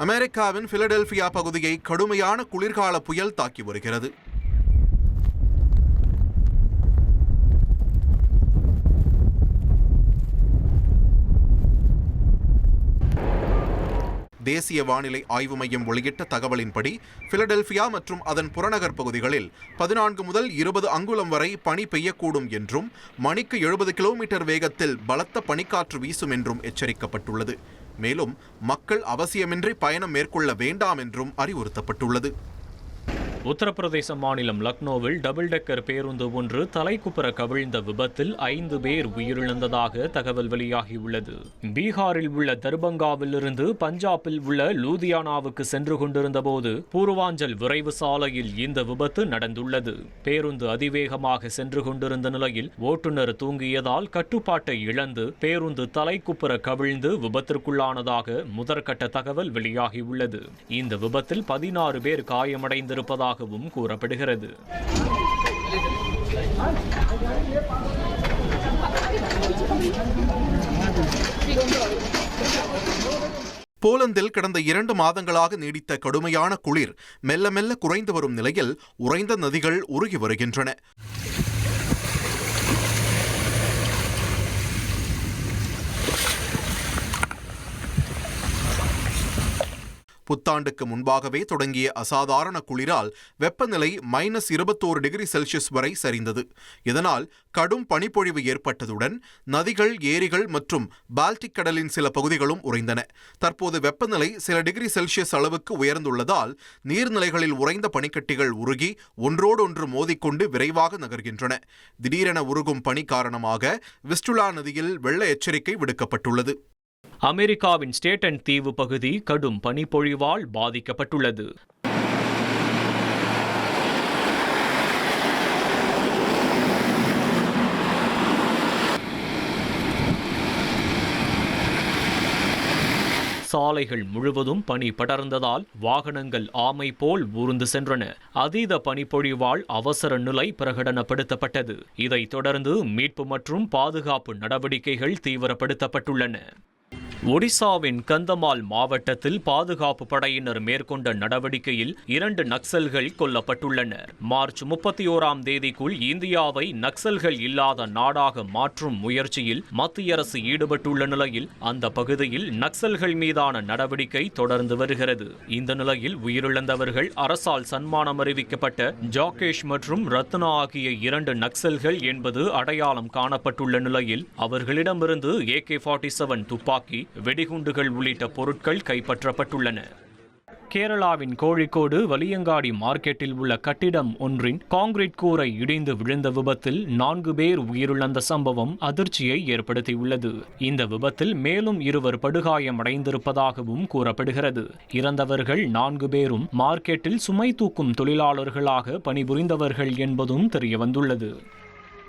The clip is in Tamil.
அமெரிக்காவின் பிலடெல்பியா பகுதியை கடுமையான குளிர்கால புயல் தாக்கி வருகிறது. தேசிய வானிலை ஆய்வு மையம் வெளியிட்ட தகவலின்படி பிலடெல்பியா மற்றும் அதன் புறநகர் பகுதிகளில் 14 முதல் 20 அங்குலம் வரை பனி பெய்யக்கூடும் என்றும் மணிக்கு 70 கிலோமீட்டர் வேகத்தில் பலத்த பனிக்காற்று வீசும் என்றும் எச்சரிக்கப்பட்டுள்ளது. மேலும் மக்கள் அவசியமின்றி பயணம் மேற்கொள்ள வேண்டாம் என்றும் அறிவுறுத்தப்பட்டுள்ளது. உத்தரப்பிரதேச மாநிலம் லக்னோவில் டபுள் டெக்கர் பேருந்து ஒன்று தலைக்குப்புற கவிழ்ந்த விபத்தில் 5 பேர் உயிரிழந்ததாக தகவல் வெளியாகியுள்ளது. பீகாரில் உள்ள தர்பங்காவிலிருந்து பஞ்சாபில் உள்ள லூதியானாவுக்கு சென்று கொண்டிருந்த போது பூர்வாஞ்சல் விரைவு சாலையில் இந்த விபத்து நடந்துள்ளது. பேருந்து அதிவேகமாக சென்று கொண்டிருந்த நிலையில் ஓட்டுநர் தூங்கியதால் கட்டுப்பாட்டை இழந்து பேருந்து தலைக்குப்புற கவிழ்ந்து விபத்திற்குள்ளானதாக முதற்கட்ட தகவல் வெளியாகியுள்ளது. இந்த விபத்தில் 16 பேர் காயமடைந்திருப்பதாக கூறப்படுகிறது. போலந்தில் கடந்த 2 மாதங்களாக நீடித்த கடுமையான குளிர் மெல்ல மெல்ல குறைந்து வரும் நிலையில் உறைந்த நதிகள் உருகி வருகின்றன. புத்தாண்டுக்கு முன்பாகவே தொடங்கிய அசாதாரண குளிரால் வெப்பநிலை -21 டிகிரி செல்சியஸ் வரை சரிந்தது. இதனால் கடும் பனிப்பொழிவு ஏற்பட்டதுடன் நதிகள், ஏரிகள் மற்றும் பால்டிக் கடலின் சில பகுதிகளும் உறைந்தன. தற்போது வெப்பநிலை சில டிகிரி செல்சியஸ் அளவுக்கு உயர்ந்துள்ளதால் நீர்நிலைகளில் உறைந்த பனிக்கட்டிகள் உருகி ஒன்றோடொன்று மோதிக்கொண்டு விரைவாக நகர்கின்றன. திடீரென உருகும் பனி காரணமாக விஸ்டுலா நதியில் வெள்ள எச்சரிக்கை விடுக்கப்பட்டுள்ளது. அமெரிக்காவின் ஸ்டேட்டன் தீவு பகுதி கடும் பனிப்பொழிவால் பாதிக்கப்பட்டுள்ளது. சாலைகள் முழுவதும் பனி படர்ந்ததால் வாகனங்கள் ஆமை போல் ஊர்ந்து சென்றன. அதீத பனிப்பொழிவால் அவசர நிலை பிரகடனப்படுத்தப்பட்டது. இதைத் தொடர்ந்து மீட்பு மற்றும் பாதுகாப்பு நடவடிக்கைகள் தீவிரப்படுத்தப்பட்டுள்ளன. ஒடிசாவின் கந்தமால் மாவட்டத்தில் பாதுகாப்பு படையினர் மேற்கொண்ட நடவடிக்கையில் 2 நக்சல்கள் கொல்லப்பட்டுள்ளனர். மார்ச் 31ஆம் தேதிக்குள் இந்தியாவை நக்சல்கள் இல்லாத நாடாக மாற்றும் முயற்சியில் மத்திய அரசு ஈடுபட்டுள்ள நிலையில் அந்த பகுதியில் நக்சல்கள் மீதான நடவடிக்கை தொடர்ந்து வருகிறது. இந்த நிலையில் உயிரிழந்தவர்கள் அரசால் சன்மானம் அறிவிக்கப்பட்ட ஜாகேஷ் மற்றும் ரத்னா ஆகிய 2 நக்சல்கள் என்பது அடையாளம் காணப்பட்டுள்ள நிலையில் அவர்களிடமிருந்து AK-47 துப்பாக்கி, வெடிகுண்டுகள் உள்ளிட்ட பொருட்கள் கைப்பற்றப்பட்டுள்ளன. கேரளாவின் கோழிக்கோடு வலியங்காடி மார்க்கெட்டில் உள்ள கட்டிடம் ஒன்றின் கான்கிரீட் கூரை இடிந்து விழுந்த விபத்தில் 4 பேர் உயிரிழந்த சம்பவம் அதிர்ச்சியை ஏற்படுத்தியுள்ளது. இந்த விபத்தில் மேலும் 2 படுகாயமடைந்திருப்பதாகவும் கூறப்படுகிறது. இறந்தவர்கள் 4 பேரும் மார்க்கெட்டில் சுமை தூக்கும் தொழிலாளர்களாக பணிபுரிந்தவர்கள் என்பதும் தெரியவந்துள்ளது.